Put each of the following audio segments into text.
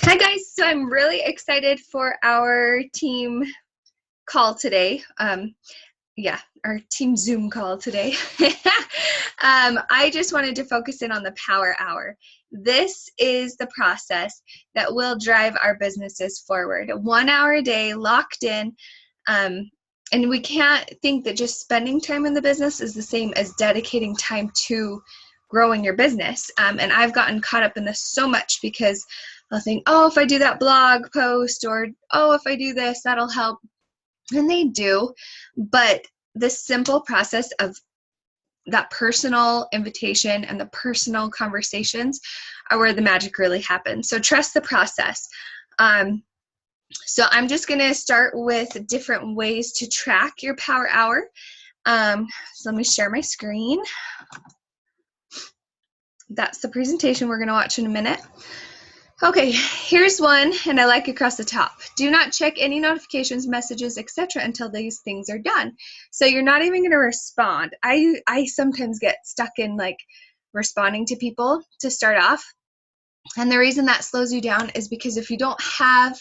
Hi guys, so I'm really excited for our team call today. Our team Zoom call today. I just wanted to focus in on the Power Hour. This is the process that will drive our businesses forward. 1 hour a day, locked in, and we can't think that just spending time in the business is the same as dedicating time to growing your business. And I've gotten caught up in this so much because I'll think, oh, if I do that blog post, or oh, if I do this, that'll help. And they do, but the simple process of that personal invitation and the personal conversations are where the magic really happens. So trust the process. So I'm just going to start with different ways to track your Power Hour. So let me share my screen. That's the presentation we're going to watch in a minute. Okay, here's one, and I like across the top. Do not check any notifications, messages, etc. until these things are done. So you're not even going to respond. I sometimes get stuck in like responding to people to start off. And the reason that slows you down is because if you don't have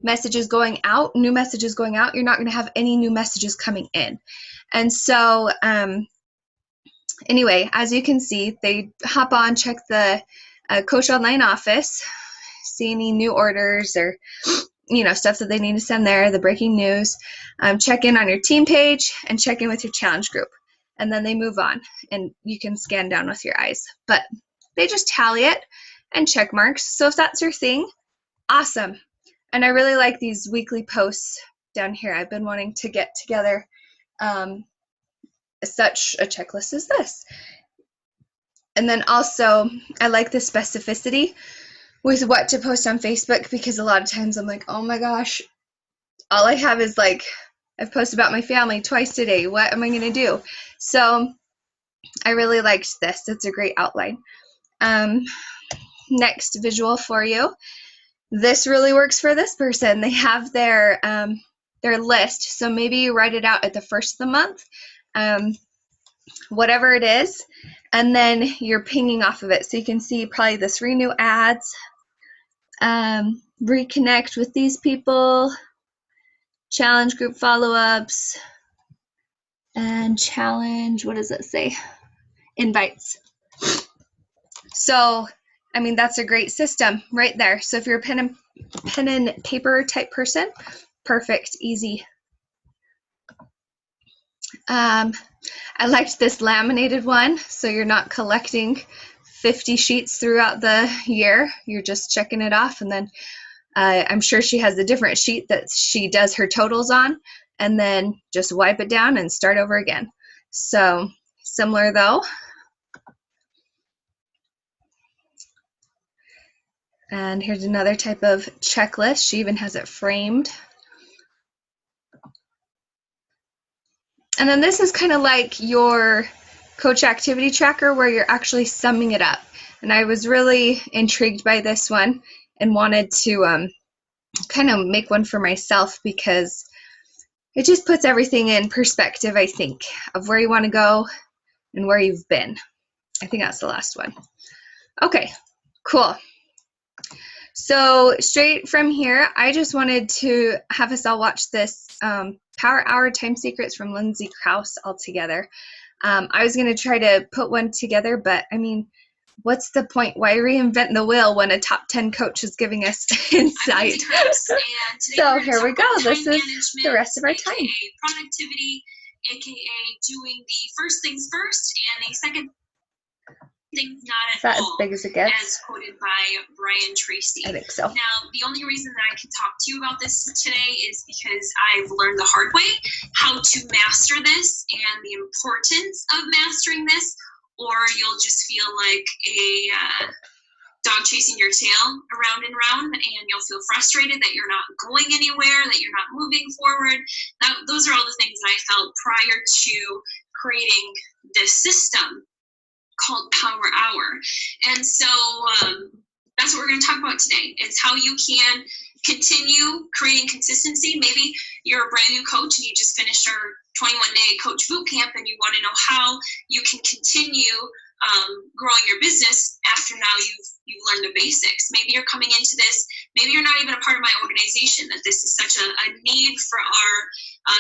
messages going out, new messages going out, you're not going to have any new messages coming in. And so anyway, as you can see, they hop on, check the Coach Online office, see any new orders or stuff that they need to send there, the breaking news, check in on your team page and check in with your challenge group, and then they move on and you can scan down with your eyes, but they just tally it and check marks. So if that's your thing, awesome. And I really like these weekly posts down here. I've been wanting to get together such a checklist as this. And then also I like the specificity with what to post on Facebook, because a lot of times I'm like, oh my gosh, all I have is like, I've posted about my family twice today. What am I going to do? So I really liked this. It's a great outline. Next visual for you. This really works for this person. They have their list. So maybe you write it out at the first of the month, whatever it is, and then you're pinging off of it. So you can see probably this renew ads, reconnect with these people, challenge group follow-ups, and challenge, what does it say? Invites. So, I mean, that's a great system right there. So if you're a pen and paper type person, perfect, easy. I liked this laminated one, so you're not collecting 50 sheets throughout the year. You're just checking it off, and then I'm sure she has a different sheet that she does her totals on, and then just wipe it down and start over again. So similar though. And here's another type of checklist. She even has it framed. And then this is kind of like your coach activity tracker where you're actually summing it up. And I was really intrigued by this one and wanted to kind of make one for myself, because it just puts everything in perspective, I think, of where you want to go and where you've been. I think that's the last one. Okay, cool. So straight from here, I just wanted to have us all watch this Power Hour Time Secrets from Lindsay Kraus all together. I was going to try to put one together, but I mean, what's the point? Why reinvent the wheel when a top 10 coach is giving us insight? So here we go. This is the rest of our time. Productivity, aka doing the first things first and the second things not at all, as big as it gets, as quoted by Brian Tracy. I think so. Now, the only reason that I can talk to you about this today is because I've learned the hard way how to master this and the importance of mastering this, or you'll just feel like a dog chasing your tail around and around, and you'll feel frustrated that you're not going anywhere, that you're not moving forward. Those are all the things that I felt prior to creating this system called Power Hour. And so that's what we're going to talk about today, is how you can continue creating consistency. Maybe you're a brand new coach and you just finished our 21-day coach boot camp and you want to know how you can continue growing your business after now you've learned the basics. Maybe you're coming into this, maybe you're not even a part of my organization, that this is such a need for our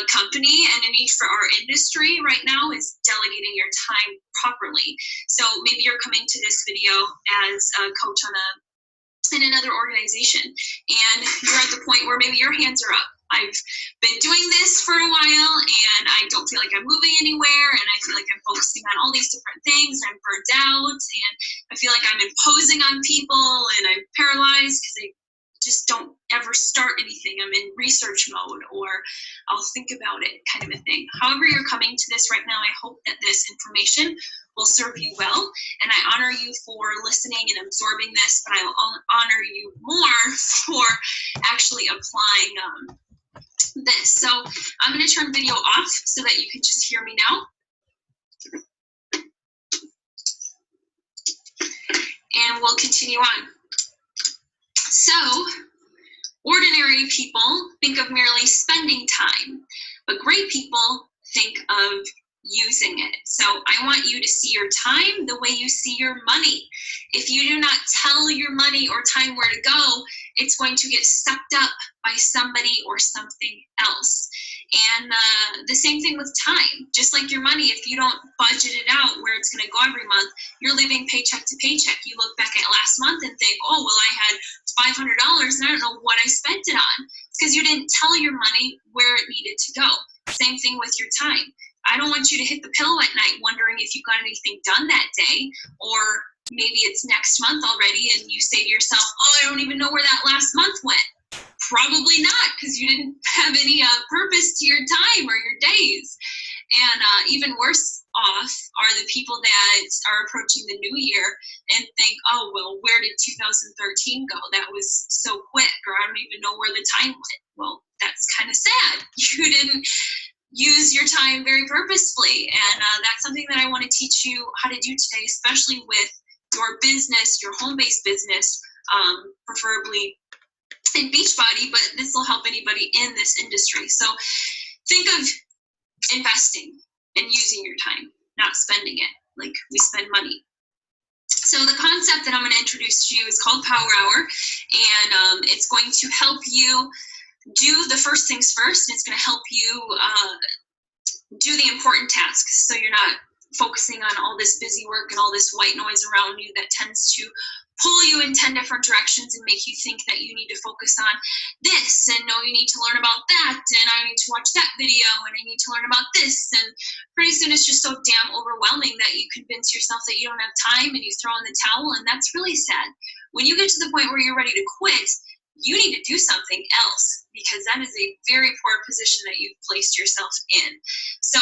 company and a need for our industry right now is delegating your time properly. So maybe you're coming to this video as a coach in another organization, and you're at the point where maybe your hands are up. I've been doing this for a while and I don't feel like I'm moving anywhere, and I feel like I'm focusing on all these different things. I'm burnt out and I feel like I'm imposing on people and I'm paralyzed because I just don't ever start anything. I'm in research mode, or I'll think about it, kind of a thing. However you're coming to this right now, I hope that this information will serve you well, and I honor you for listening and absorbing this, but I will honor you more for actually applying this. So I'm going to turn video off so that you can just hear me now. And we'll continue on. So, ordinary people think of merely spending time, but great people think of using it. So I want you to see your time the way you see your money. If you do not tell your money or time where to go, it's going to get sucked up by somebody or something else. And the same thing with time. Just like your money, if you don't budget it out where it's going to go every month, you're living paycheck to paycheck. You look back at last month and think, oh, well, I had $500 and I don't know what I spent it on. It's because you didn't tell your money where it needed to go. Same thing with your time. I don't want you to hit the pillow at night wondering if you got anything done that day, or maybe it's next month already and you say to yourself, oh, I don't even know where that last month went. Probably not, because you didn't have any purpose to your time or your days. And even worse off are the people that are approaching the new year and think, oh, well, where did 2013 go? That was so quick, or I don't even know where the time went. Well, that's kind of sad. You didn't use your time very purposefully, and that's something that I want to teach you how to do today, especially with your business, your home-based business, preferably in Beachbody, but this will help anybody in this industry. So think of investing and using your time, not spending it like we spend money. So the concept that I'm going to introduce to you is called Power Hour, and it's going to help you do the first things first. It's going to help you do the important tasks, so you're not focusing on all this busy work and all this white noise around you that tends to pull you in 10 different directions and make you think that you need to focus on this, and no, you need to learn about that, and I need to watch that video, and I need to learn about this, and pretty soon it's just so damn overwhelming that you convince yourself that you don't have time and you throw in the towel, and that's really sad. When you get to the point where you're ready to quit, you need to do something else, because that is a very poor position that you've placed yourself in. So,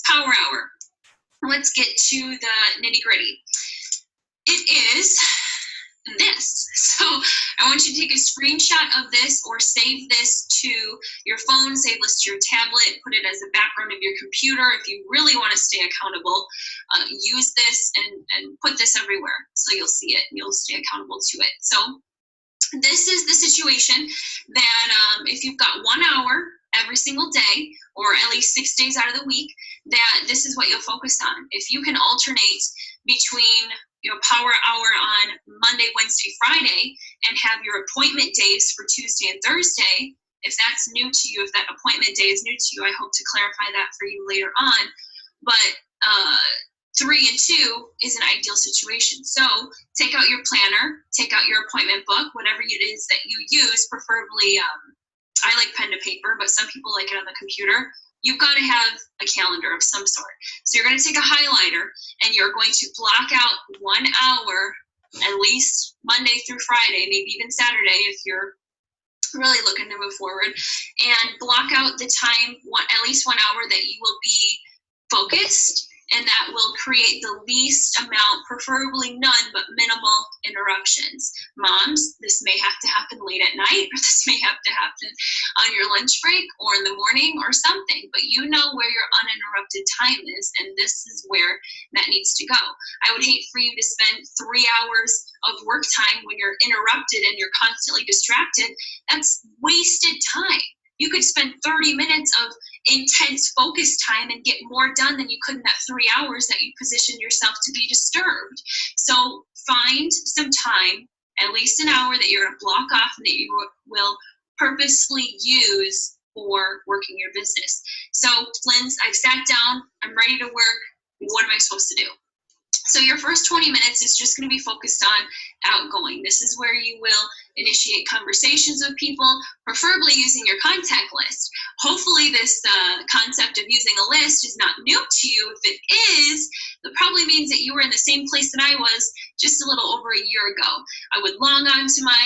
Power Hour. Let's get to the nitty-gritty. It is this. So I want you to take a screenshot of this or save this to your phone, save this to your tablet, put it as a background of your computer. If you really want to stay accountable, use this and put this everywhere so you'll see it and you'll stay accountable to it. So this is the situation that if you've got 1 hour every single day, or at least 6 days out of the week, that this is what you'll focus on. If you can alternate between your Power Hour on Monday, Wednesday, Friday, and have your appointment days for Tuesday and Thursday, if that's new to you, if that appointment day is new to you, I hope to clarify that for you later on. But 3 and 2 is an ideal situation. So take out your planner, take out your appointment book, whatever it is that you use, preferably, I like pen to paper, but some people like it on the computer. You've got to have a calendar of some sort. So you're going to take a highlighter and you're going to block out 1 hour, at least Monday through Friday, maybe even Saturday if you're really looking to move forward, and block out the time, at least 1 hour that you will be focused, and that will create the least amount, preferably none, but minimal interruptions. Moms, this may have to happen late at night, or this may have to happen on your lunch break or in the morning or something, but you know where your uninterrupted time is, and this is where that needs to go. I would hate for you to spend 3 hours of work time when you're interrupted and you're constantly distracted. That's wasted time. You could spend 30 minutes of intense focus time and get more done than you could in that 3 hours that you positioned yourself to be disturbed. So find some time, at least an hour, that you're going to block off and that you will purposely use for working your business. So, Lindsay, I've sat down, I'm ready to work. What am I supposed to do? So your first 20 minutes is just going to be focused on outgoing. This is where you will initiate conversations with people, preferably using your contact list. Hopefully this concept of using a list is not new to you. If it is, that probably means that you were in the same place that I was just a little over a year ago. I would log on to my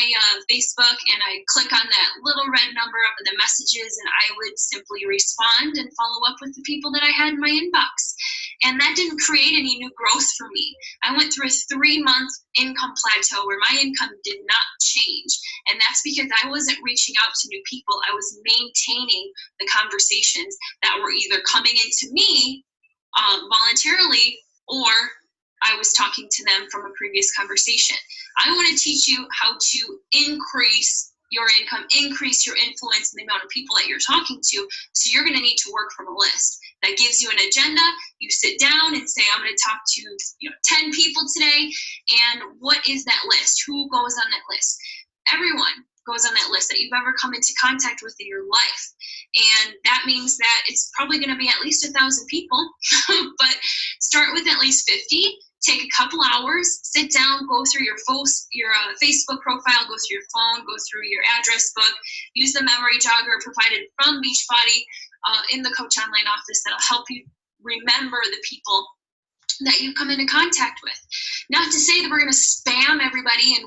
Facebook and I'd click on that little red number up in the messages and I would simply respond and follow up with the people that I had in my inbox. And that didn't create any new growth for me. I went through a 3-month income plateau where my income did not change. And that's because I wasn't reaching out to new people. I was maintaining the conversations that were either coming into me voluntarily or I was talking to them from a previous conversation. I want to teach you how to increase your income, increase your influence in the amount of people that you're talking to. So you're going to need to work from a list that gives you an agenda. You sit down and say, I'm going to talk to 10 people today. And what is that list? Who goes on that list? Everyone goes on that list that you've ever come into contact with in your life. And that means that it's probably going to be at least 1,000 people, but start with at least 50. Take a couple hours, sit down, go through your Facebook profile, go through your phone, go through your address book, use the memory jogger provided from Beachbody in the Coach Online office that'll help you remember the people that you come into contact with. Not to say that we're going to spam everybody and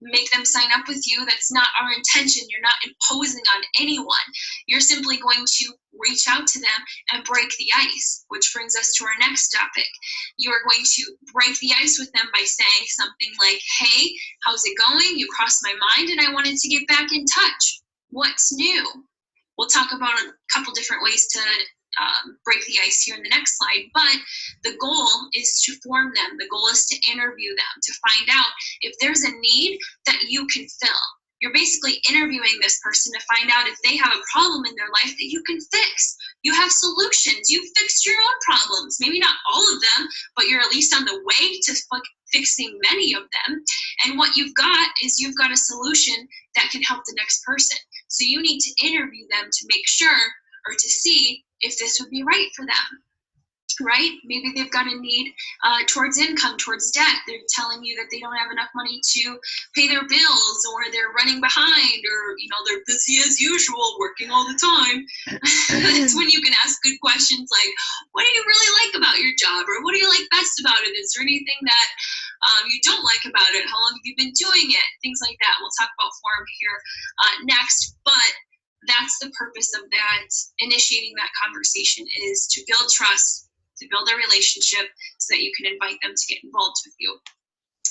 make them sign up with you. That's not our intention. You're not imposing on anyone. You're simply going to reach out to them and break the ice, which brings us to our next topic. You are going to break the ice with them by saying something like, hey, how's it going? You crossed my mind and I wanted to get back in touch. What's new? We'll talk about a couple different ways to break the ice here in the next slide, but the goal is to form them. The goal is to interview them, to find out if there's a need that you can fill. You're basically interviewing this person to find out if they have a problem in their life that you can fix. You have solutions. You've fixed your own problems. Maybe not all of them, but you're at least on the way to fixing many of them. And what you've got is you've got a solution that can help the next person. So you need to interview them to make sure or to see if this would be right for them, right? Maybe they've got a need towards income, towards debt. They're telling you that they don't have enough money to pay their bills, or they're running behind, or they're busy as usual, working all the time. That's when you can ask good questions like, what do you really like about your job? Or what do you like best about it? Is there anything that you don't like about it? How long have you been doing it? Things like that. We'll talk about form here next, but that's the purpose of that, initiating that conversation, is to build trust, to build a relationship so that you can invite them to get involved with you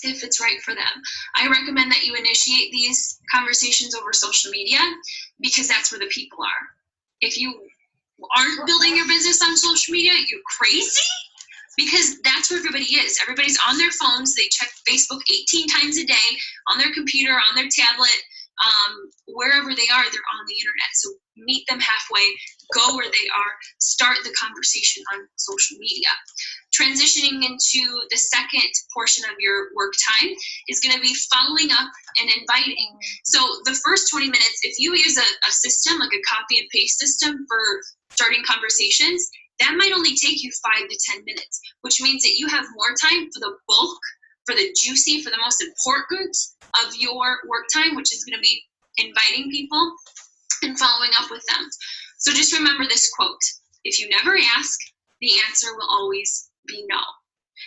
if it's right for them. I recommend that you initiate these conversations over social media because that's where the people are. If you aren't building your business on social media, you're crazy, because that's where everybody is. Everybody's on their phones. They check Facebook 18 times a day, on their computer, on their tablet. Wherever they are, they're on the internet. So meet them halfway, go where they are, start the conversation on social media. Transitioning into the second portion of your work time is going to be following up and inviting. So the first 20 minutes, if you use a system like a copy and paste system for starting conversations, that might only take you 5 to 10 minutes, which means that you have more time for the bulk, for the juicy, for the most important of your work time, which is going to be inviting people and following up with them. So just remember this quote: if you never ask, the answer will always be no.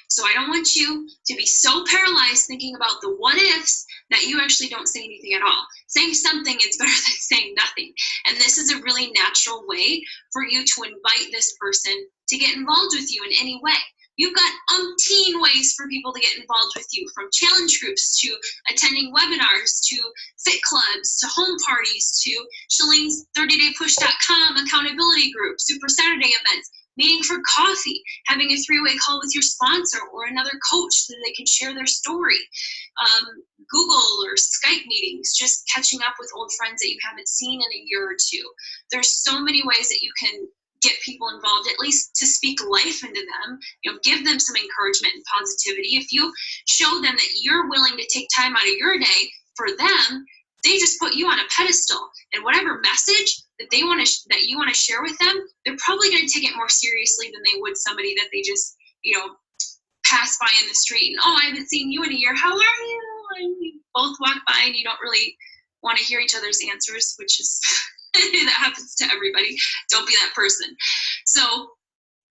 So I don't want you to be so paralyzed thinking about the what ifs that you actually don't say anything at all. Saying something is better than saying nothing. And this is a really natural way for you to invite this person to get involved with you in any way. You've got umpteen ways for people to get involved with you, from challenge groups to attending webinars to fit clubs to home parties to Shalene's 30daypush.com accountability group, Super Saturday events, meeting for coffee, having a 3-way call with your sponsor or another coach so that they can share their story, Google or Skype meetings, just catching up with old friends that you haven't seen in a year or two. There's so many ways that you can get people involved, at least to speak life into them, give them some encouragement and positivity. If you show them that you're willing to take time out of your day for them, they just put you on a pedestal, and whatever message that you want to share with them, they're probably going to take it more seriously than they would somebody that they just, pass by in the street and, oh, I haven't seen you in a year. How are you? And you both walk by and you don't really want to hear each other's answers, which is that happens to everybody. Don't be that person. So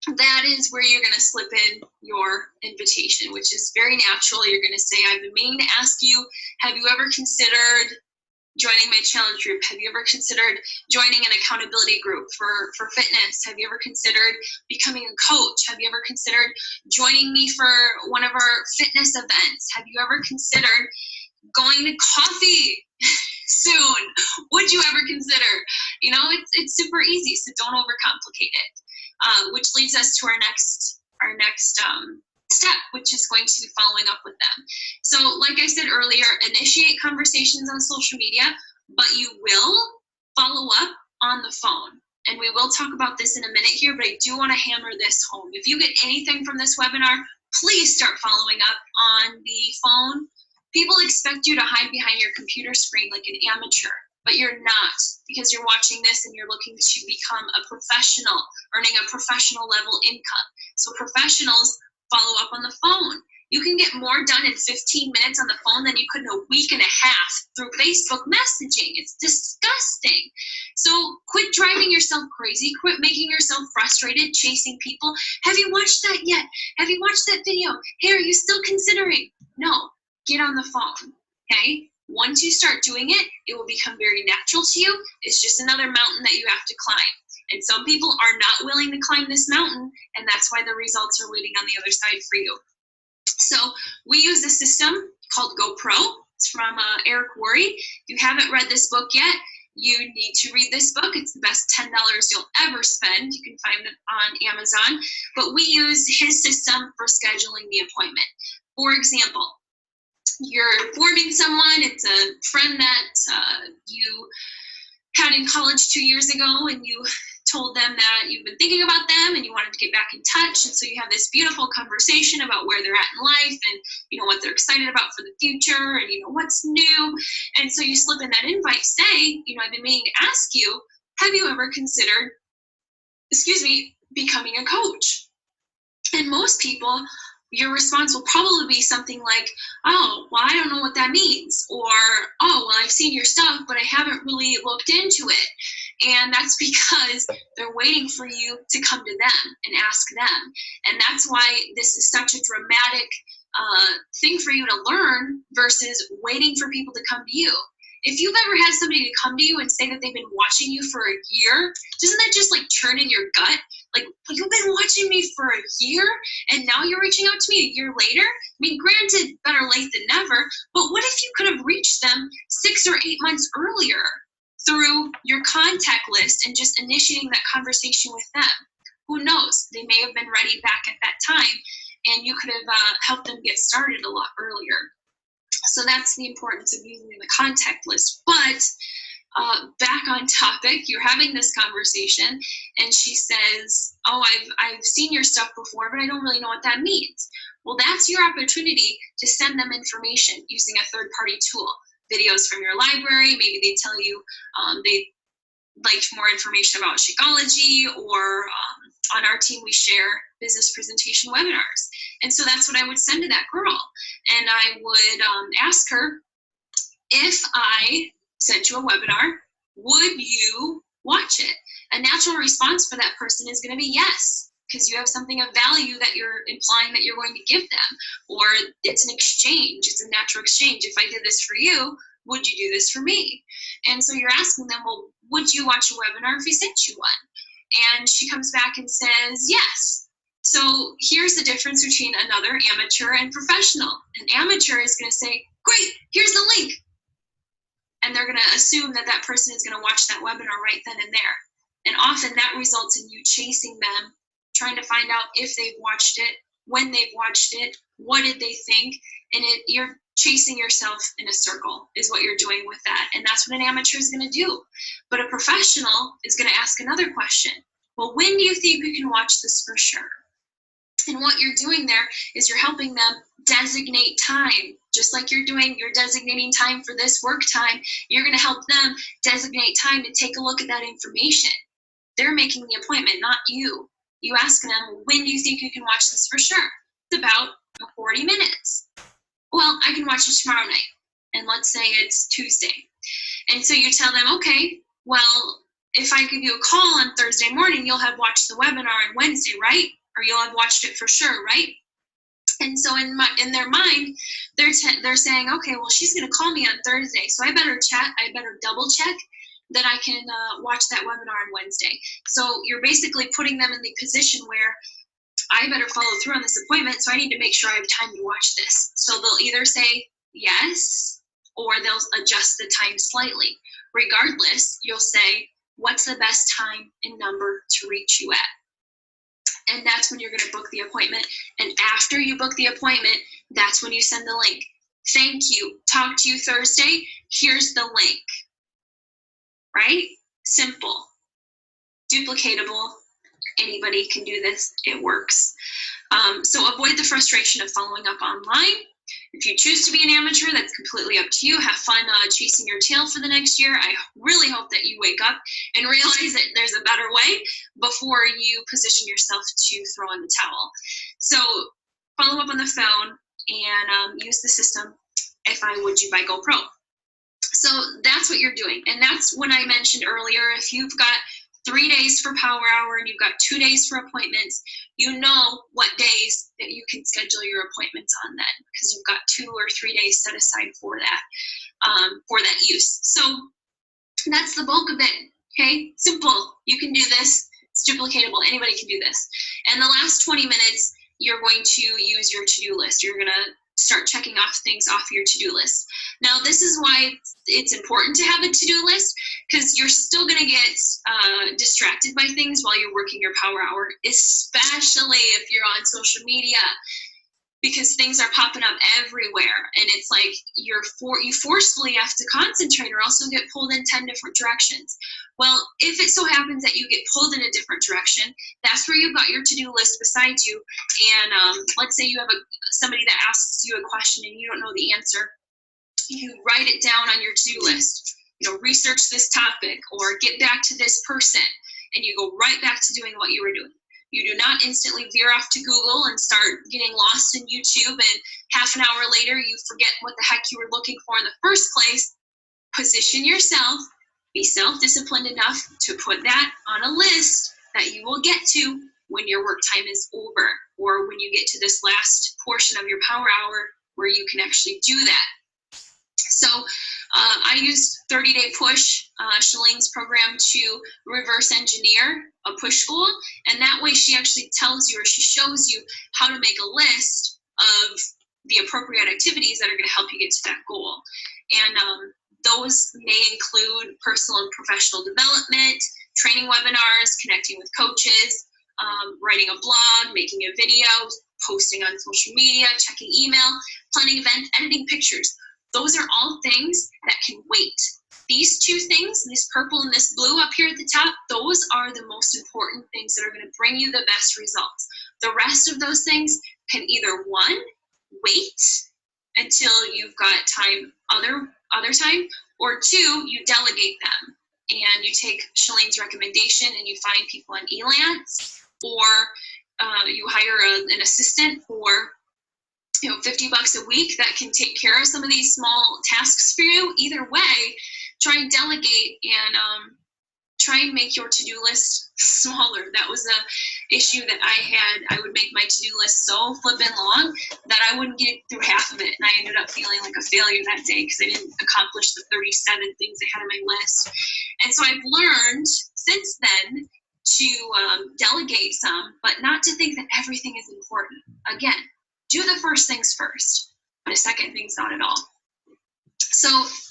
that is where you're going to slip in your invitation, which is very natural. You're going to say, I've been meaning to ask you, have you ever considered joining my challenge group? Have you ever considered joining an accountability group for fitness? Have you ever considered becoming a coach? Have you ever considered joining me for one of our fitness events? Have you ever considered going to coffee soon? Would you ever consider? It's super easy, so don't overcomplicate it. Which leads us to our next step, which is going to be following up with them. So like I said earlier, initiate conversations on social media, but you will follow up on the phone. And we will talk about this in a minute here, but I do want to hammer this home. If you get anything from this webinar, please start following up on the phone. People expect you to hide behind your computer screen like an amateur, but you're not, because you're watching this and you're looking to become a professional, earning a professional level income. So professionals follow up on the phone. You can get more done in 15 minutes on the phone than you could in a week and a half through Facebook messaging. It's disgusting. So quit driving yourself crazy. Quit making yourself frustrated, chasing people. Have you watched that yet? Have you watched that video? Hey, are you still considering? No, get on the phone, okay? Once you start doing it, it will become very natural to you. It's just another mountain that you have to climb. And some people are not willing to climb this mountain, and that's why the results are waiting on the other side for you. So we use a system called GoPro. It's from Eric Worre. If you haven't read this book yet, you need to read this book. It's the best $10 you'll ever spend. You can find it on Amazon. But we use his system for scheduling the appointment. For example, you're forming someone. It's a friend that you had in college 2 years ago, and you told them that you've been thinking about them and you wanted to get back in touch. And so you have this beautiful conversation about where they're at in life and what they're excited about for the future and what's new. And so you slip in that invite, say, I've been meaning to ask you, have you ever considered, becoming a coach? And most people, your response will probably be something like, oh, well, I don't know what that means. Or, oh, well, I've seen your stuff, but I haven't really looked into it. And that's because they're waiting for you to come to them and ask them. And that's why this is such a dramatic thing for you to learn versus waiting for people to come to you. If you've ever had somebody to come to you and say that they've been watching you for a year, doesn't that just churn in your gut? Like, well, you've been watching me for a year and now you're reaching out to me a year later? I mean, granted, better late than never, but what if you could have reached them 6 or 8 months earlier through your contact list and just initiating that conversation with them? Who knows? They may have been ready back at that time and you could have helped them get started a lot earlier. So that's the importance of using the contact list. But back on topic, you're having this conversation and she says, oh, I've seen your stuff before, but I don't really know what that means. Well, that's your opportunity to send them information using a third-party tool. Videos from your library, maybe they tell you they liked more information about Shakeology, or on our team we share business presentation webinars. And so that's what I would send to that girl. And I would ask her, if I sent you a webinar, would you watch it? A natural response for that person is going to be yes, because you have something of value that you're implying that you're going to give them, or it's an exchange. It's a natural exchange. If I did this for you, would you do this for me? And so you're asking them, well, would you watch a webinar if we sent you one? And she comes back and says, yes. So here's the difference between another amateur and professional. An amateur is going to say, great, here's the link. And they're going to assume that that person is going to watch that webinar right then and there. And often that results in you chasing them, trying to find out if they've watched it, when they've watched it, what did they think, and you're chasing yourself in a circle is what you're doing with that. And that's what an amateur is going to do. But a professional is going to ask another question. well, when do you think you can watch this for sure? And what you're doing there is you're helping them designate time. Just like you're designating time for this work time, you're going to help them designate time to take a look at that information. They're making the appointment, not you. You ask them, when do you think you can watch this for sure? It's about 40 minutes. Well, I can watch it tomorrow night. And let's say it's Tuesday. And so you tell them, okay, well, if I give you a call on Thursday morning, you'll have watched the webinar on Wednesday, right? Or you'll have watched it for sure, right? And so in their mind, they're saying, okay, well, she's going to call me on Thursday, so I better double check that I can watch that webinar on Wednesday. So you're basically putting them in the position where I better follow through on this appointment, so I need to make sure I have time to watch this. So they'll either say yes, or they'll adjust the time slightly. Regardless, you'll say, what's the best time and number to reach you at? And that's when you're going to book the appointment. And after you book the appointment, that's when you send the link. Thank you. Talk to you Thursday. Here's the link. Right? Simple. Duplicatable. Anybody can do this. It works. So avoid the frustration of following up online. If you choose to be an amateur, that's completely up to you. Have fun chasing your tail for the next year. I really hope that you wake up and realize that there's a better way before you position yourself to throw in the towel. So follow up on the phone and use the system if I would you by GoPro. So that's what you're doing. And that's when I mentioned earlier, if you've got 3 days for Power Hour and you've got 2 days for appointments, you know what days that you can schedule your appointments on then, because you've got 2 or 3 days set aside for that use. So that's the bulk of it. Okay, simple. You can do this. It's duplicatable. Anybody can do this. And the last 20 minutes, you're going to use your to-do list. You're going to start checking off things off your to-do list. Now, this is why it's important to have a to-do list, because you're still going to get distracted by things while you're working your Power Hour, especially if you're on social media, because things are popping up everywhere. And it's like you forcefully have to concentrate or else you'll get pulled in 10 different directions. Well, if it so happens that you get pulled in a different direction, that's where you've got your to-do list beside you. And let's say you have somebody that asks you a question and you don't know the answer. You write it down on your to-do list. Research this topic or get back to this person, and you go right back to doing what you were doing. You do not instantly veer off to Google and start getting lost in YouTube, and half an hour later you forget what the heck you were looking for in the first place. Position yourself, be self-disciplined enough to put that on a list that you will get to when your work time is over, or when you get to this last portion of your Power Hour where you can actually do that. So I used 30-Day Push, Shalene's program, to reverse engineer a push goal. And that way she actually tells you, or she shows you how to make a list of the appropriate activities that are going to help you get to that goal. And those may include personal and professional development, training webinars, connecting with coaches, writing a blog, making a video, posting on social media, checking email, planning events, editing pictures. Those are all things that can wait. These two things, this purple and this blue up here at the top, those are the most important things that are going to bring you the best results. The rest of those things can either, one, wait until you've got time, other time, or two, you delegate them and you take Shalene's recommendation and you find people on Elance, or you hire an assistant for $50 a week that can take care of some of these small tasks for you. Either way, try and delegate and try and make your to-do list smaller. That was a issue that I had. I would make my to-do list so flippin' long that I wouldn't get through half of it, and I ended up feeling like a failure that day because I didn't accomplish the 37 things I had on my list. And so I've learned since then to delegate some, but not to think that everything is important. Again, do the first things first, but the second thing's not at all. So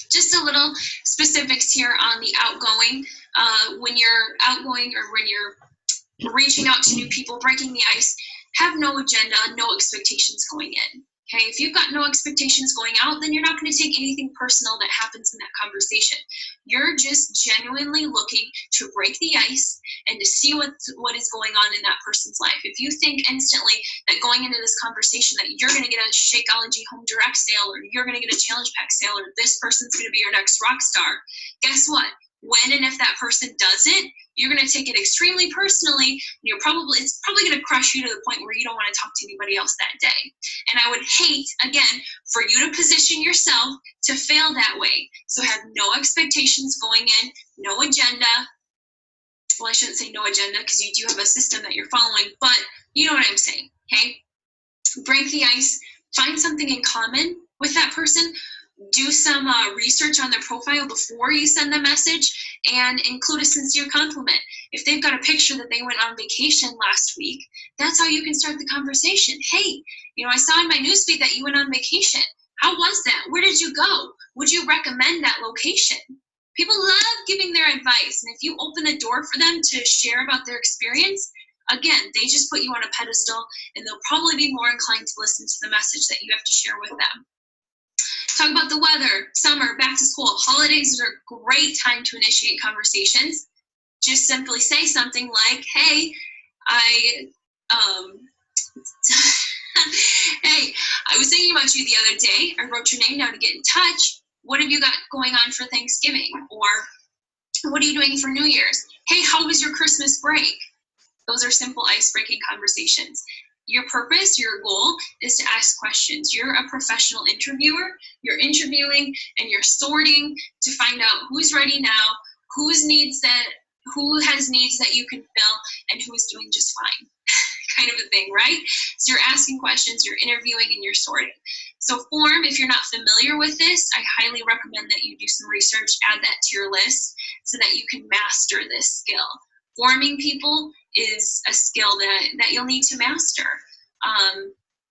just a little specifics here on the outgoing. When you're outgoing or when you're reaching out to new people, breaking the ice, have no agenda, no expectations going in. Okay, if you've got no expectations going out, then you're not going to take anything personal that happens in that conversation. You're just genuinely looking to break the ice and to see what is going on in that person's life. If you think instantly that going into this conversation that you're going to get a Shakeology Home Direct sale, or you're going to get a Challenge Pack sale, or this person's going to be your next rock star, guess what? When and if that person doesn't, you're going to take it extremely personally. It's probably going to crush you to the point where you don't want to talk to anybody else that day. And I would hate, again, for you to position yourself to fail that way. So have no expectations going in, no agenda. Well, I shouldn't say no agenda, because you do have a system that you're following, but you know what I'm saying, okay? Break the ice, find something in common with that person, do some research on their profile before you send the message, and include a sincere compliment. If they've got a picture that they went on vacation last week, that's how you can start the conversation. Hey, I saw in my newsfeed that you went on vacation. How was that? Where did you go? Would you recommend that location? People love giving their advice, and if you open the door for them to share about their experience, again, they just put you on a pedestal, and they'll probably be more inclined to listen to the message that you have to share with them. Talk about the weather, summer, back to school. Holidays are a great time to initiate conversations. Just simply say something like, hey, hey, I was thinking about you the other day. I wrote your name down to get in touch. What have you got going on for Thanksgiving? Or what are you doing for New Year's? Hey, how was your Christmas break? Those are simple ice-breaking conversations. Your purpose, your goal is to ask questions. You're a professional interviewer. You're interviewing and you're sorting to find out who's ready now, who has needs that you can fill, and who is doing just fine. Kind of a thing, right? So you're asking questions, you're interviewing, and you're sorting. So form, if you're not familiar with this, I highly recommend that you do some research, add that to your list so that you can master this skill. Forming people is a skill that you'll need to master.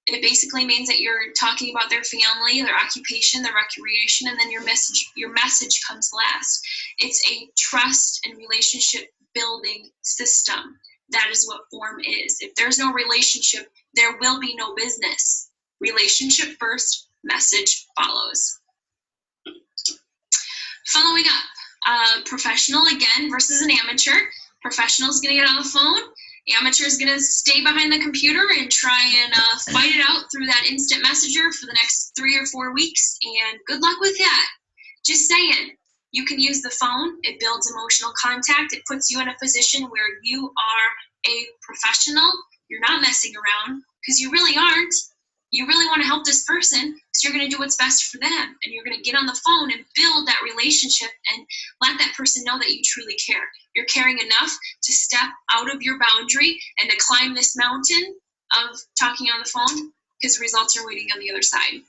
It basically means that you're talking about their family, their occupation, their recreation, and then your message comes last. It's a trust and relationship building system. That is what form is. If there's no relationship, there will be no business. Relationship first, message follows. Following up, professional again versus an amateur. Professional is going to get on the phone. Amateur is going to stay behind the computer and try and fight it out through that instant messenger for the next 3 or 4 weeks. And good luck with that. Just saying, you can use the phone. It builds emotional contact. It puts you in a position where you are a professional. You're not messing around, because you really aren't. You really want to help this person, so you're going to do what's best for them. And you're going to get on the phone and build that relationship and let that person know that you truly care. You're caring enough to step out of your boundary and to climb this mountain of talking on the phone, because results are waiting on the other side.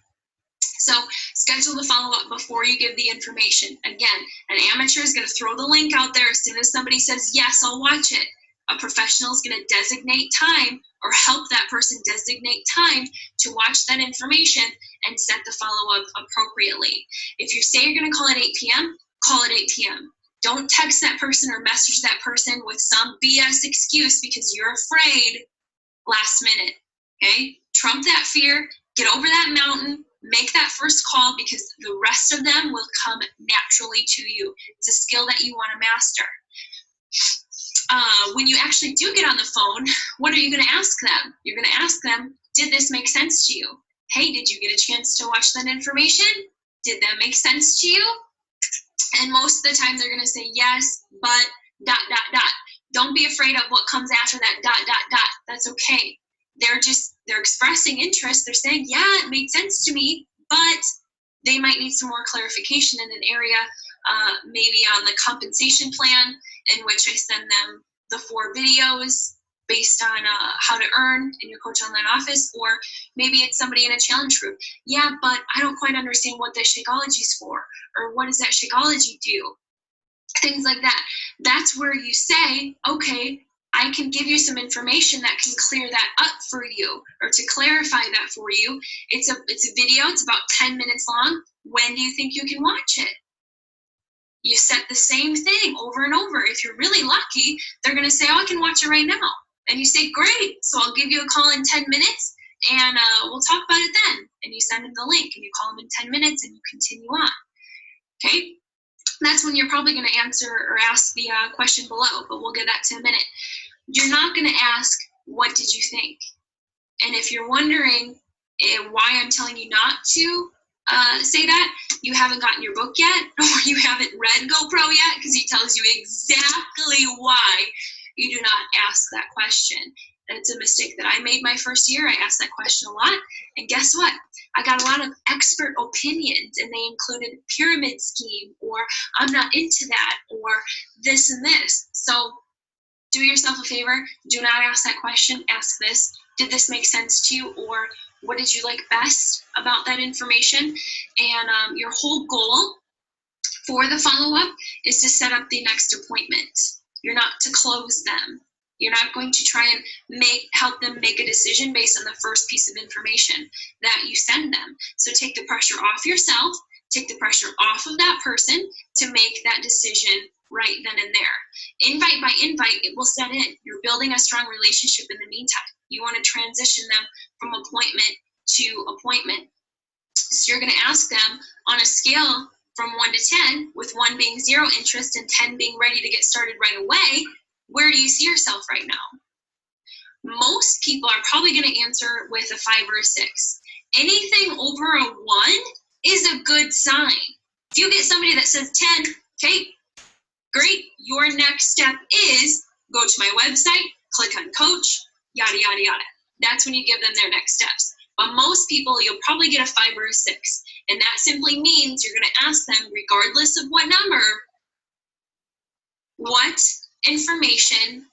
So schedule the follow-up before you give the information. Again, an amateur is going to throw the link out there as soon as somebody says, yes, I'll watch it. A professional is going to designate time, or help that person designate time to watch that information and set the follow-up appropriately. If you say you're going to call at 8 p.m., call at 8 p.m. Don't text that person or message that person with some BS excuse because you're afraid last minute, okay? Trump that fear, get over that mountain, make that first call, because the rest of them will come naturally to you. It's a skill that you want to master. When you actually do get on the phone, what are you going to ask them? You're going to ask them, did this make sense to you? Hey, did you get a chance to watch that information? Did that make sense to you? And most of the time they're going to say yes, but ... Don't be afraid of what comes after that ... That's okay. They're expressing interest. They're saying, yeah, it made sense to me, but they might need some more clarification in an area, maybe on the compensation plan, in which I send them the 4 videos based on how to earn in your Coach Online office, or maybe it's somebody in a challenge group. Yeah, but I don't quite understand what that Shakeology is for, or what does that Shakeology do? Things like that. That's where you say, okay, I can give you some information that can clear that up for you, or to clarify that for you. It's a video. It's about 10 minutes long. When do you think you can watch it? You set the same thing over and over. If you're really lucky, they're going to say, oh, I can watch it right now. And you say, great, so I'll give you a call in 10 minutes, and we'll talk about it then. And you send them the link, and you call them in 10 minutes, and you continue on. Okay? That's when you're probably going to answer or ask the question below, but we'll get that to in a minute. You're not going to ask, what did you think? And if you're wondering why I'm telling you not to say that, you haven't gotten your book yet, or you haven't read GoPro yet, because he tells you exactly why you do not ask that question. And it's a mistake that I made my first year. I asked that question a lot, and guess what? I got a lot of expert opinions, and they included pyramid scheme, or I'm not into that, or this and this. So do yourself a favor. Do not ask that question. Ask this. Did this make sense to you? Or what did you like best about that information? And your whole goal for the follow-up is to set up the next appointment. You're not to close them. You're not going to try and help them make a decision based on the first piece of information that you send them. So take the pressure off yourself, take the pressure off of that person to make that decision right then and there. Invite by invite, it will set in. You're building a strong relationship in the meantime. You want to transition them from appointment to appointment. So you're going to ask them on a scale from 1 to 10, with 1 being 0 interest and 10 being ready to get started right away, where do you see yourself right now? Most people are probably going to answer with a 5 or a 6. Anything over a 1 is a good sign. If you get somebody that says 10, okay, great. Your next step is go to my website, click on coach, yada, yada, yada. That's when you give them their next steps. But most people, you'll probably get a 5 or a 6. And that simply means you're going to ask them, regardless of what number, what information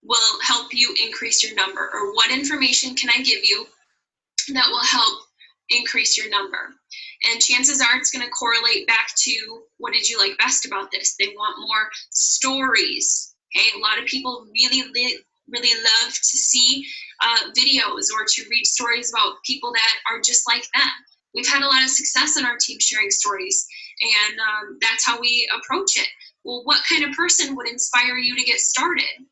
will help you increase your number, or what information can I give you that will help increase your number? And chances are it's going to correlate back to, what did you like best about this? They want more stories. Okay, a lot of people really love to see videos or to read stories about people that are just like them. We've had a lot of success in our team sharing stories, and that's how we approach it. Well, what kind of person would inspire you to get started?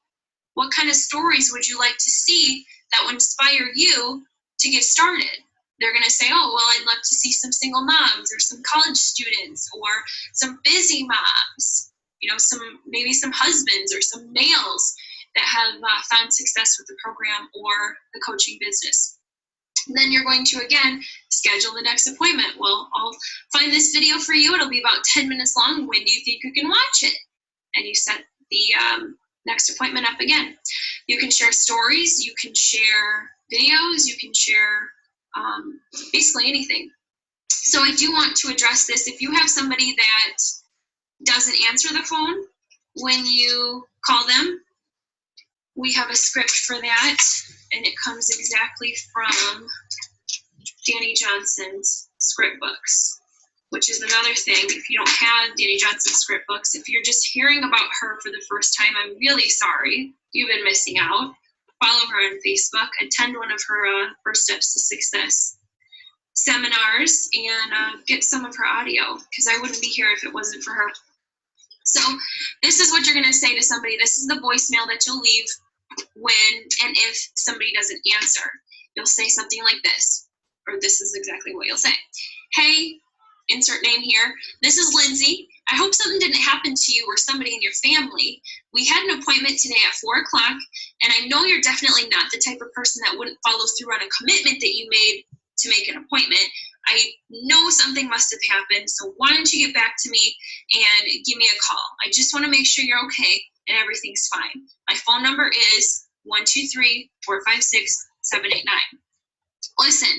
What kind of stories would you like to see that would inspire you to get started? They're going to say, oh, well, I'd love to see some single moms, or some college students, or some busy moms, maybe some husbands or some males that have found success with the program or the coaching business. And then you're going to, again, schedule the next appointment. Well, I'll find this video for you. It'll be about 10 minutes long. When do you think you can watch it? And you set the next appointment up again. You can share stories. You can share videos. You can share basically anything. So I do want to address this. If you have somebody that doesn't answer the phone when you call them, we have a script for that, and it comes exactly from Danny Johnson's script books, which is another thing. If you don't have Danny Johnson's script books, if you're just hearing about her for the first time, I'm really sorry. You've been missing out. Follow her on Facebook, attend one of her First Steps to Success seminars, and get some of her audio, because I wouldn't be here if it wasn't for her. So this is what you're going to say to somebody. This is the voicemail that you'll leave when and if somebody doesn't answer. You'll say something like this, or this is exactly what you'll say. Hey, insert name here. This is Lindsay. I hope something didn't happen to you or somebody in your family. We had an appointment today at 4 o'clock, and I know you're definitely not the type of person that wouldn't follow through on a commitment that you made to make an appointment. I know something must have happened, so why don't you get back to me and give me a call? I just want to make sure you're okay and everything's fine. My phone number is 123-456-789. Listen,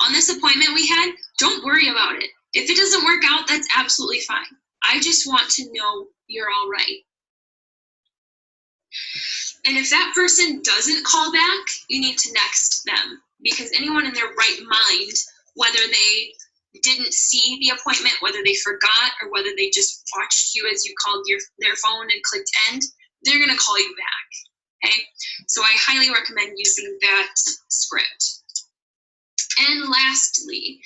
on this appointment we had, don't worry about it. If it doesn't work out, that's absolutely fine. I just want to know you're all right. And if that person doesn't call back, you need to next them, because anyone in their right mind, whether they didn't see the appointment, whether they forgot, or whether they just watched you as you called their phone and clicked end, they're going to call you back, okay? So I highly recommend using that script. And lastly,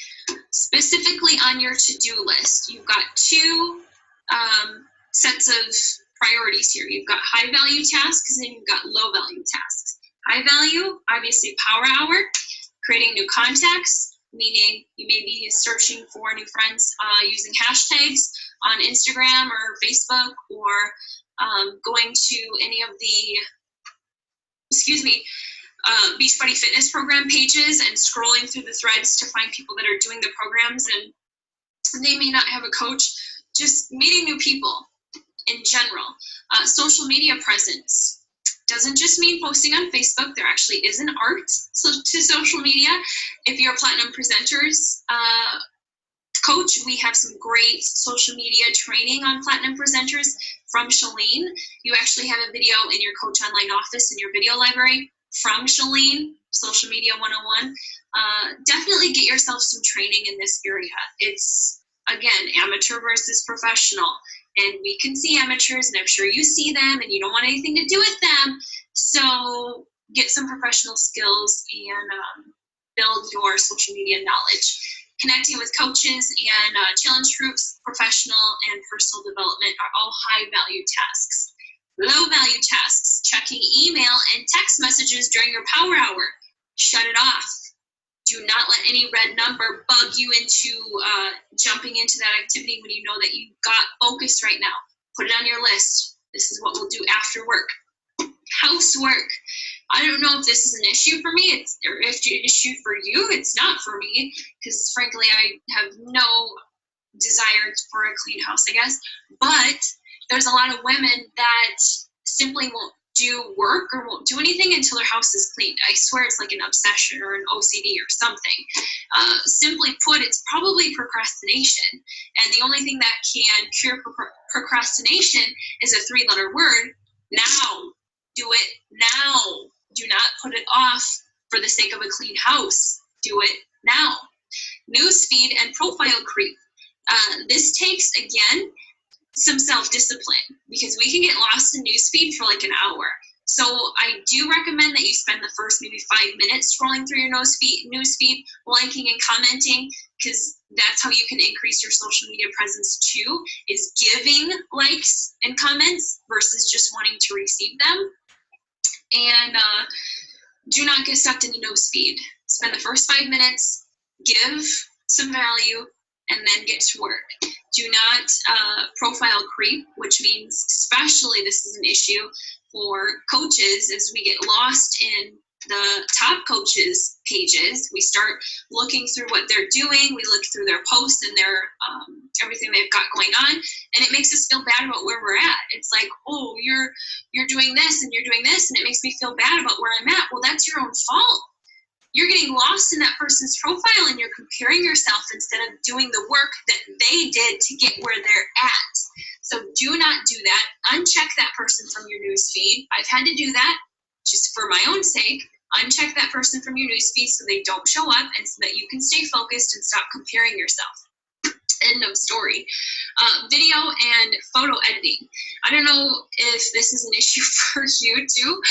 specifically on your to-do list, you've got 2 sets of priorities here. You've got high-value tasks, and then you've got low-value tasks. High value, obviously power hour. creating new contacts, meaning you may be searching for new friends using hashtags on Instagram or Facebook, or going to any of the, Beachbody Fitness program pages and scrolling through the threads to find people that are doing the programs, and they may not have a coach. Just meeting new people in general. Social media presence doesn't just mean posting on Facebook. There actually is an art to social media. If you're a Platinum Presenters coach, we have some great social media training on Platinum Presenters from Shalene. You actually have a video in your Coach Online office in your video library from Shalene, Social Media 101. Definitely get yourself some training in this area. It's, again, amateur versus professional. And we can see amateurs, and I'm sure you see them, and you don't want anything to do with them. So get some professional skills and build your social media knowledge. Connecting with coaches and challenge groups, professional and personal development are all high-value tasks. Low-value tasks, checking email and text messages during your power hour. Shut it off. Do not let any red number bug you into jumping into that activity when you know that you've got focus right now. Put it on your list. This is what we'll do after work. Housework. I don't know if this is an issue for me, or if it's an issue for you. It's not for me, because frankly, I have no desire for a clean house, I guess. But there's a lot of women that simply won't do work or won't do anything until their house is cleaned. I swear it's like an obsession or an OCD or something. Simply put, it's probably procrastination. And the only thing that can cure procrastination is a 3-letter word: now. Do it now. Do not put it off for the sake of a clean house. Do it now. Newsfeed and profile creep. This takes, again, some self-discipline, because we can get lost in newsfeed for like an hour. So I do recommend that you spend the first maybe 5 minutes scrolling through your newsfeed, liking and commenting, because that's how you can increase your social media presence too, is giving likes and comments versus just wanting to receive them. And do not get sucked into newsfeed. Spend the first 5 minutes, give some value, and then get to work. Do not profile creep, which means, especially this is an issue for coaches, as we get lost in the top coaches pages. We start looking through what they're doing. We look through their posts and their everything they've got going on, and it makes us feel bad about where we're at. It's like, oh, you're doing this and you're doing this, and it makes me feel bad about where I'm at. Well, that's your own fault. You're getting lost in that person's profile, and you're comparing yourself instead of doing the work that they did to get where they're at. So do not do that. Uncheck that person from your news feed. I've had to do that just for my own sake. Uncheck that person from your news feed so they don't show up, and so that you can stay focused and stop comparing yourself. End of story. Video and photo editing. I don't know if this is an issue for you too,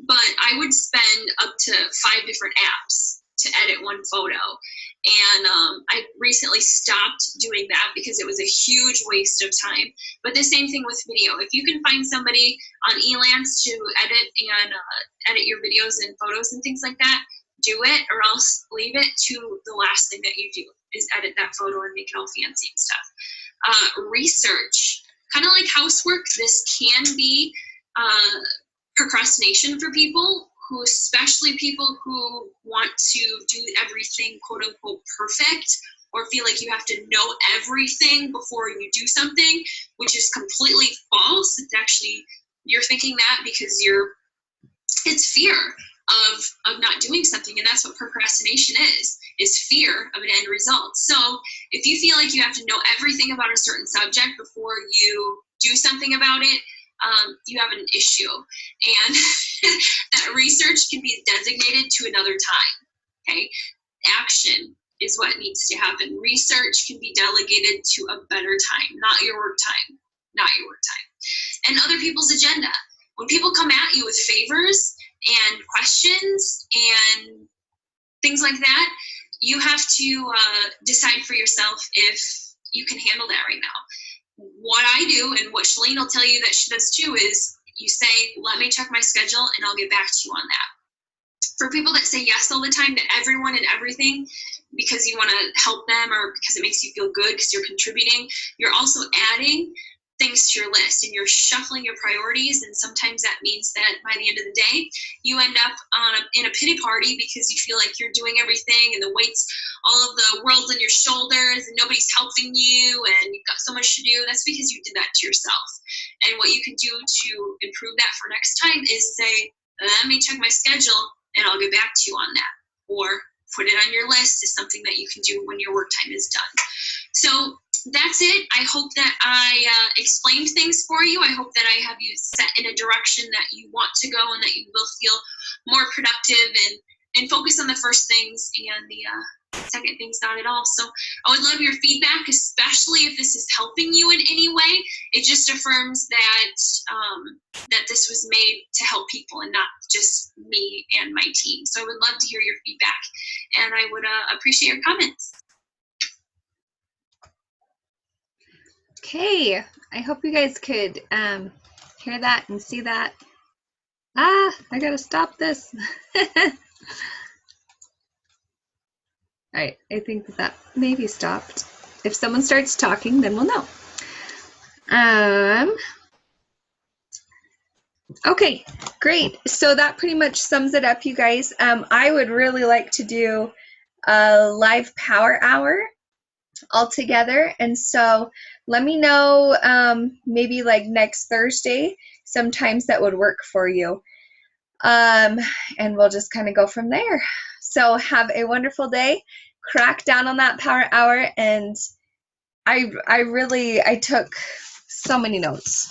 but I would spend up to 5 different apps to edit one photo. And I recently stopped doing that because it was a huge waste of time. But the same thing with video. If you can find somebody on Elance to edit your videos and photos and things like that, do it, or else leave it to the last thing that you do is edit that photo and make it all fancy and stuff. Research, kind of like housework, this can be procrastination for people, who, especially people who want to do everything quote unquote perfect, or feel like you have to know everything before you do something, which is completely false. It's actually, you're thinking that because it's fear of not doing something, and that's what procrastination is fear of an end result. So if you feel like you have to know everything about a certain subject before you do something about it, you have an issue, and that research can be designated to another time. Okay, action is what needs to happen. Research can be delegated to a better time, not your work time, and other people's agenda. When people come at you with favors and questions and things like that, you have to decide for yourself if you can handle that right now. What I do, and what Shalene will tell you that she does too, is you say, let me check my schedule and I'll get back to you on that. For people that say yes all the time to everyone and everything because you want to help them or because it makes you feel good because you're contributing, you're also adding things to your list and you're shuffling your priorities, and sometimes that means that by the end of the day you end up in a pity party because you feel like you're doing everything and the weight's all of the world's on your shoulders and nobody's helping you and you've got so much to do. That's because you did that to yourself. And what you can do to improve that for next time is say, let me check my schedule and I'll get back to you on that, or put it on your list as something that you can do when your work time is done. So that's it. I hope that I explained things for you. I hope that I have you set in a direction that you want to go and that you will feel more productive and focus on the first things and the second things not at all. So I would love your feedback, especially if this is helping you in any way. It just affirms that that this was made to help people and not just me and my team. So I would love to hear your feedback and I would appreciate your comments. Okay, I hope you guys could hear that and see that. I gotta stop this. All right, I think that maybe stopped. If someone starts talking, then we'll know. Okay, great. So that pretty much sums it up, you guys. I would really like to do a live power hour all together, and so let me know maybe like next Thursday sometimes that would work for you, and we'll just kind of go from there. So have a wonderful day. Crack down on that power hour, and I took so many notes.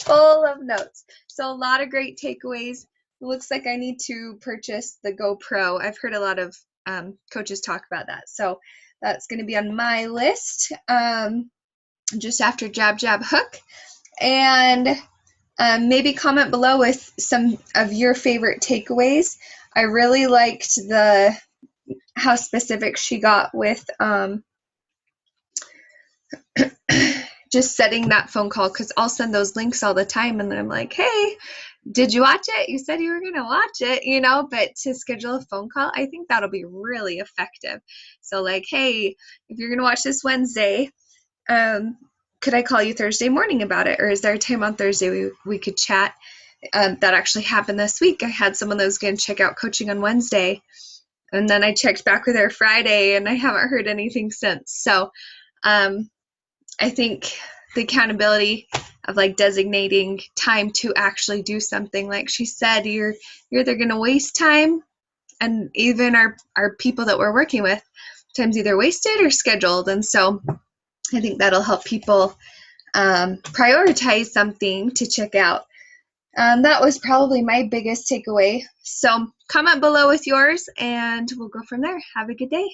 Full of notes. So a lot of great takeaways. It looks like I need to purchase the GoPro. I've heard a lot of coaches talk about that. So that's going to be on my list just after Jab Jab Hook. And maybe comment below with some of your favorite takeaways. I really liked how specific she got with just setting that phone call, because I'll send those links all the time and then I'm like, hey, did you watch it? You said you were going to watch it, you know, but to schedule a phone call, I think that'll be really effective. So like, hey, if you're going to watch this Wednesday, could I call you Thursday morning about it? Or is there a time on Thursday we could chat? That actually happened this week. I had someone that was going to check out coaching on Wednesday, and then I checked back with her Friday and I haven't heard anything since. So I think the accountability of like designating time to actually do something, like she said, you're either going to waste time, and even our people that we're working with, time's either wasted or scheduled. And so I think that'll help people prioritize something to check out. That was probably my biggest takeaway. So comment below with yours and we'll go from there. Have a good day.